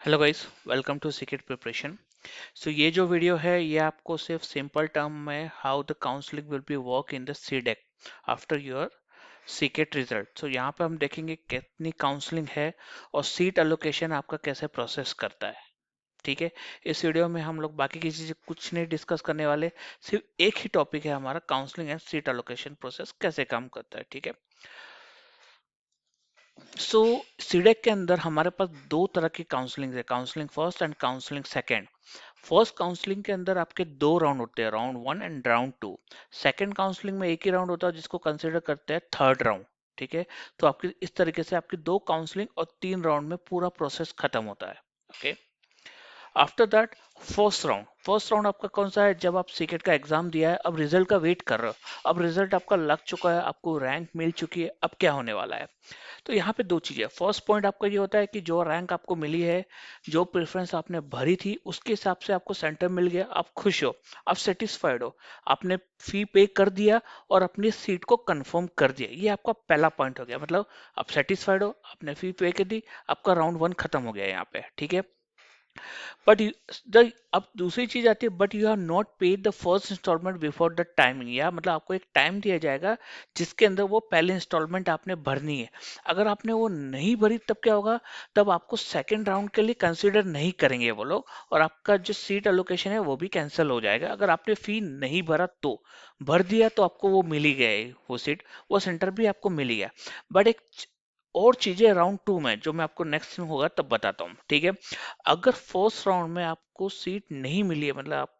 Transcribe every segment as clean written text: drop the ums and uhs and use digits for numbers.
Hello guys, welcome to secret preparation. So ये जो video है ये आपको सिर्फ सिंपल टर्म में how the counselling will be work in the CDAC after your secret result. So यहाँ पे हम देखेंगे कितनी काउंसलिंग है और सीट एलोकेशन आपका कैसे प्रोसेस करता है। ठीक है, इस वीडियो में हम लोग बाकी की चीजें कुछ नहीं डिस्कस करने वाले। सिर्फ एक ही टॉपिक है हमारा, counselling and seat allocation process कैसे काम करता है। ठीक है, सो सीडेक के अंदर हमारे पास दो तरह की काउंसलिंग है, counselling first and counselling second. First counselling के अंदर आपके दो राउंड होते हैं, round one and round to. Second counselling में एक ही राउंड होता है जिसको कंसिडर करते हैं थर्ड राउंड। ठीक है, तो आपकी इस तरीके से आपकी दो काउंसलिंग और तीन राउंड में पूरा प्रोसेस खत्म होता है। Okay, after that first round आपका कौन सा है? जब आप सीकेट का एग्जाम दिया है, अब रिजल्ट का वेट कर रहे हो, अब रिजल्ट आपका लग चुका है, आपको रैंक मिल चुकी है, अब क्या होने वाला है? तो यहाँ पे दो चीजें, फर्स्ट पॉइंट आपका ये होता है कि जो रैंक आपको मिली है, जो प्रेफरेंस आपने भरी थी उसके हिसाब से आपको सेंटर मिल गया, आप खुश हो, आप सेटिस्फाइड हो, आपने फी पे कर दिया और अपनी सीट को कंफर्म कर दिया। ये आपका पहला पॉइंट हो गया, मतलब आप सेटिस्फाइड हो, आपने फी पे कर दी, आपका राउंड वन खत्म हो गया यहाँ पे। ठीक है, बट अब दूसरी चीज आती है, but you have not paid the first installment before the timing, या मतलब आपको एक टाइम दिया जाएगा जिसके अंदर वो पहले इंस्टॉलमेंट आपने भरनी है। अगर आपने वो नहीं भरी तब क्या होगा? तब आपको सेकंड राउंड के लिए कंसीडर नहीं करेंगे वो लोग, और आपका जो सीट एलोकेशन है वो भी कैंसिल हो जाएगा। अगर आपने फी नहीं भरा तो, भर दिया तो आपको वो मिल ही गया है, वो सीट, वो सेंटर भी आपको मिल ही गया। बट एक और चीजें राउंड टू में जो मैं आपको नेक्स्ट में होगा तब बताता हूँ। ठीक है, अगर फर्स्ट राउंड में आपको सीट नहीं मिली है, मतलब आप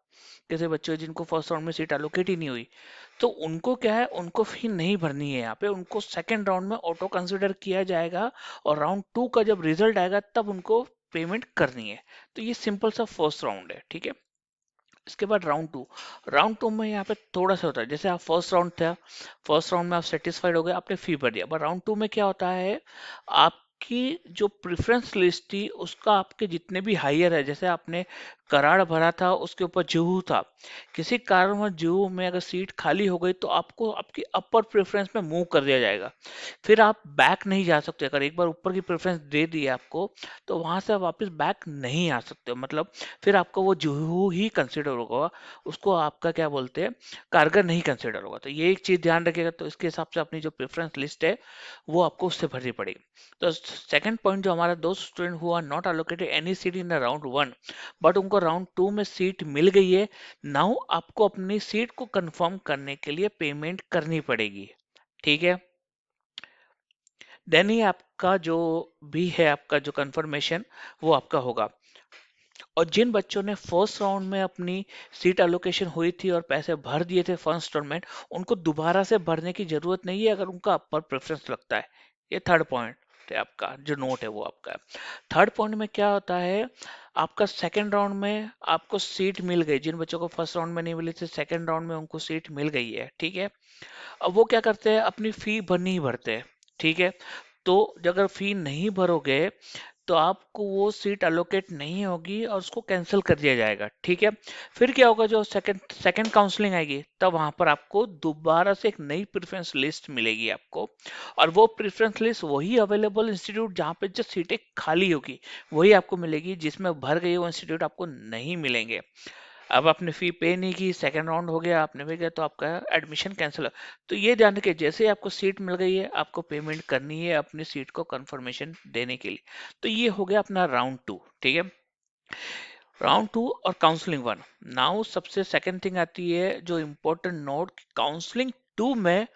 कैसे बच्चे हो जिनको फर्स्ट राउंड में सीट एलोकेट ही नहीं हुई, तो उनको क्या है, उनको फी नहीं भरनी है यहाँ पे, उनको सेकंड राउंड में ऑटो कंसिडर किया जाएगा, और राउंड टू का जब रिजल्ट आएगा तब उनको पेमेंट करनी है। तो ये सिंपल सा फर्स्ट राउंड है। ठीक है, इसके बाद राउंड टू में यहाँ पे थोड़ा सा होता है, जैसे आप फर्स्ट राउंड था, फर्स्ट राउंड में आप सेटिस्फाइड हो गए, आपने फी भर दिया, बट राउंड टू में क्या होता है, आपकी जो प्रेफरेंस लिस्ट थी उसका आपके जितने भी हायर है, जैसे आपने कराड़ भरा था उसके ऊपर जुहू था, किसी कारण जुहू में अगर सीट खाली हो गई तो आपको आपकी अपर प्रेफरेंस में मूव कर दिया जाएगा। फिर आप बैक नहीं जा सकते, अगर एक बार ऊपर की प्रेफरेंस दे दी है आपको तो वहां से आप वापस बैक नहीं आ सकते हो, मतलब फिर आपका वो जुहू ही कंसिडर होगा, उसको आपका क्या बोलते हैं, कारगर नहीं कंसिडर होगा। तो ये एक चीज ध्यान रखिएगा, तो इसके हिसाब से अपनी जो प्रेफरेंस लिस्ट है वो आपको उससे भरनी पड़ेगी। तो सेकंड पॉइंट, जो हमारा दो student who are not allocated any seat in round one, but उनको राउंड टू में सीट मिल गई है, नाउ आपको अपनी सीट को कंफर्म करने के लिए पेमेंट करनी पड़ेगी। ठीक है, देन ही आपका जो भी है, आपका जो कंफर्मेशन वो आपका होगा। और जिन बच्चों ने फर्स्ट राउंड में अपनी सीट एलोकेशन हुई थी और पैसे भर दिए थे फर्स्ट इंस्टॉलमेंट, उनको दोबारा से भरने की जरूरत नहीं है अगर उनका अपर प्रेफरेंस लगता है। ये थर्ड पॉइंट है, आपका जो नोट है वो आपका है। थर्ड पॉइंट में क्या होता है, आपका सेकंड राउंड में आपको सीट मिल गई, जिन बच्चों को फर्स्ट राउंड में नहीं मिली थी सेकंड राउंड में उनको सीट मिल गई है। ठीक है, अब वो क्या करते हैं, अपनी फी भरनी ही भरते हैं। ठीक है, तो अगर फी नहीं भरोगे तो आपको वो सीट अलोकेट नहीं होगी और उसको कैंसिल कर दिया जाएगा। ठीक है, फिर क्या होगा, जो सेकंड सेकंड काउंसलिंग आएगी तब वहां पर आपको दोबारा से एक नई प्रेफरेंस लिस्ट मिलेगी आपको, और वो प्रेफरेंस लिस्ट वही अवेलेबल इंस्टीट्यूट जहाँ पे जो सीटें खाली होगी वही आपको मिलेगी, जिसमें भर गई वो इंस्टीट्यूट आपको नहीं मिलेंगे। अब आपने फी पे नहीं की, सेकंड राउंड हो गया, आपने भी गया तो आपका एडमिशन कैंसिल हो। तो ये ध्यान रखिए, जैसे ही आपको सीट मिल गई है आपको पेमेंट करनी है अपनी सीट को कंफर्मेशन देने के लिए। तो ये हो गया अपना राउंड टू। ठीक है, राउंड टू और काउंसलिंग वन। नाउ सबसे सेकंड थिंग आती है जो इम्पोर्टेंट नोट, काउंसलिंग टू में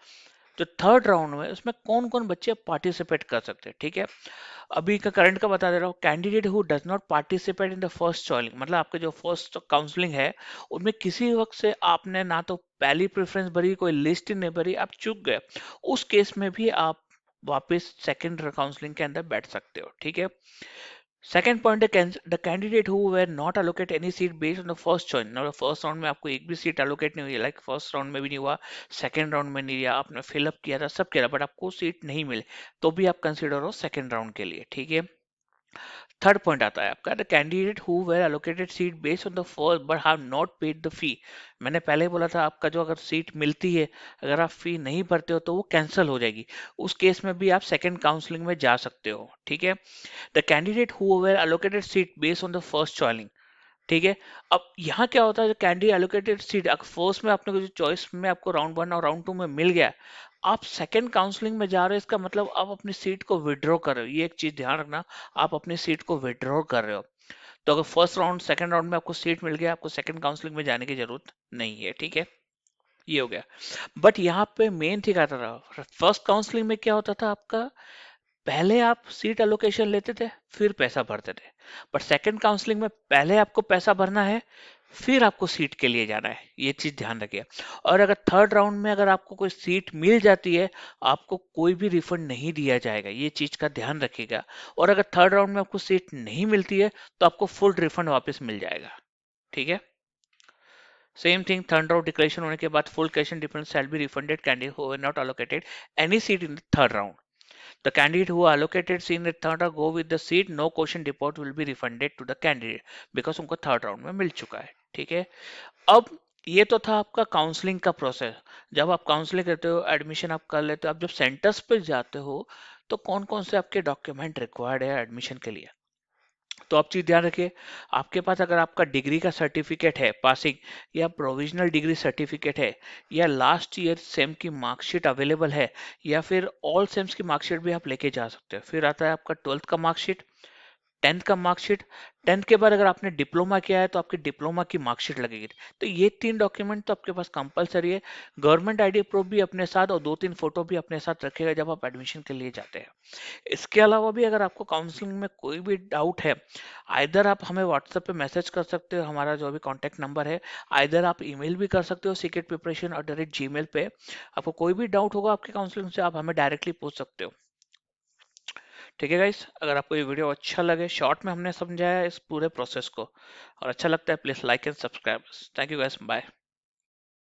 जो थर्ड राउंड में उसमें कौन कौन बच्चे पार्टिसिपेट कर सकते हैं। ठीक है, अभी का करंट का बता दे रहा हूँ, candidate who does not participate in the first choosing, मतलब आपके जो फर्स्ट काउंसलिंग है उनमें किसी वक्त से आपने ना तो पहली प्रेफरेंस भरी, कोई लिस्ट ही नहीं भरी, आप चूक गए, उस केस में भी आप वापस सेकंड काउंसलिंग के अंदर बैठ सकते हो। ठीक है, सेकंड पॉइंट है, the candidate who were not allocate any seat based on the first choice, मतलब फर्स्ट राउंड में आपको एक भी सीट अलोकेट नहीं हुई, लाइक फर्स्ट राउंड में भी नहीं हुआ, सेकंड राउंड में नहीं दिया, आपने फिलअप किया था, सब किया था, बट आपको सीट नहीं मिले, तो भी आप कंसिडर हो सेकंड राउंड के लिए। ठीक है, थर्ड पॉइंट आता है आपका, the candidate who were allocated seat based on the first but have not paid the fee. मैंने पहले ही बोला था आपका जो अगर सीट मिलती है, अगर आप फी नहीं भरते हो तो वो कैंसिल हो जाएगी। उस केस में भी आप सेकंड काउंसलिंग में जा सकते हो, ठीक है। The candidate who were allocated seat based on the first choosing, ठीक है। अब यहाँ क्या होता है, जो कैंडी एलोकेटेड सीट फर्स्ट में आपने को जो चॉइस में आपको राउंड वन और राउंड टू में मिल गया, आप सेकंड काउंसलिंग में जा रहे हो, इसका मतलब आप अपनी सीट को विड्रॉ कर रहे हो। ये एक चीज ध्यान रखना, आप अपनी सीट को विड्रॉ कर रहे हो। तो अगर फर्स्ट राउंड सेकंड राउंड में आपको सीट मिल गया, आपको सेकंड काउंसलिंग में जाने की जरूरत नहीं है, ठीक है। ये हो गया। बट यहाँ पे मेन थी क्या था, फर्स्ट काउंसलिंग में क्या होता था आपका, पहले आप सीट एलोकेशन लेते थे, फिर पैसा भरते थे। बट सेकंड काउंसलिंग में पहले आपको पैसा भरना है, फिर आपको सीट के लिए जाना है। ये चीज ध्यान रखिए। और अगर थर्ड राउंड में अगर आपको कोई सीट मिल जाती है, आपको कोई भी रिफंड नहीं दिया जाएगा, ये चीज का ध्यान रखिएगा। और अगर थर्ड राउंड में आपको सीट नहीं मिलती है, तो आपको फुल रिफंड वापस मिल जाएगा, ठीक है। Same thing, third round declaration होने के बाद full cash and difference shall be refunded candidate who not allocated any seat in the third round. The candidate who allocated seat in the third round go with the seat, no question report will be refunded to the candidate because उनको third round में मिल चुका है, ठीक है। अब ये तो था आपका काउंसलिंग का प्रोसेस। जब आप काउंसलिंग करते हो, एडमिशन आप कर लेते हो, आप जब सेंटर्स पे जाते हो, तो कौन कौन से आपके डॉक्यूमेंट रिक्वायर्ड है एडमिशन के लिए। तो आप चीज ध्यान रखिए, आपके पास अगर आपका डिग्री का सर्टिफिकेट है पासिंग, या प्रोविजनल डिग्री सर्टिफिकेट है, या लास्ट ईयर सेम की मार्कशीट अवेलेबल है, या फिर ऑल सेम्स की मार्कशीट भी आप लेके जा सकते हो। फिर आता है आपका ट्वेल्थ का मार्कशीट, टेंथ का मार्कशीट। टेंथ के बाद अगर आपने डिप्लोमा किया है तो आपकी डिप्लोमा की मार्कशीट लगेगी। तो ये तीन डॉक्यूमेंट तो आपके पास कंपलसरी है। गवर्नमेंट आईडी प्रूफ भी अपने साथ, और दो तीन फोटो भी अपने साथ रखेगा जब आप एडमिशन के लिए जाते हैं। इसके अलावा भी अगर आपको काउंसलिंग में कोई भी डाउट है, आइदर आप हमें व्हाट्सएप पे मैसेज कर सकते हो, हमारा जो भी कॉन्टैक्ट नंबर है। आइदर आप ईमेल भी कर सकते हो secretpreparation@gmail पे। आपको कोई भी डाउट होगा आपके काउंसलिंग से, आप हमें डायरेक्टली पूछ सकते हो, ठीक है गाइस। अगर आपको ये वीडियो अच्छा लगे, शॉर्ट में हमने समझाया इस पूरे प्रोसेस को, और अच्छा लगता है, please like and subscribe. Thank you guys, bye.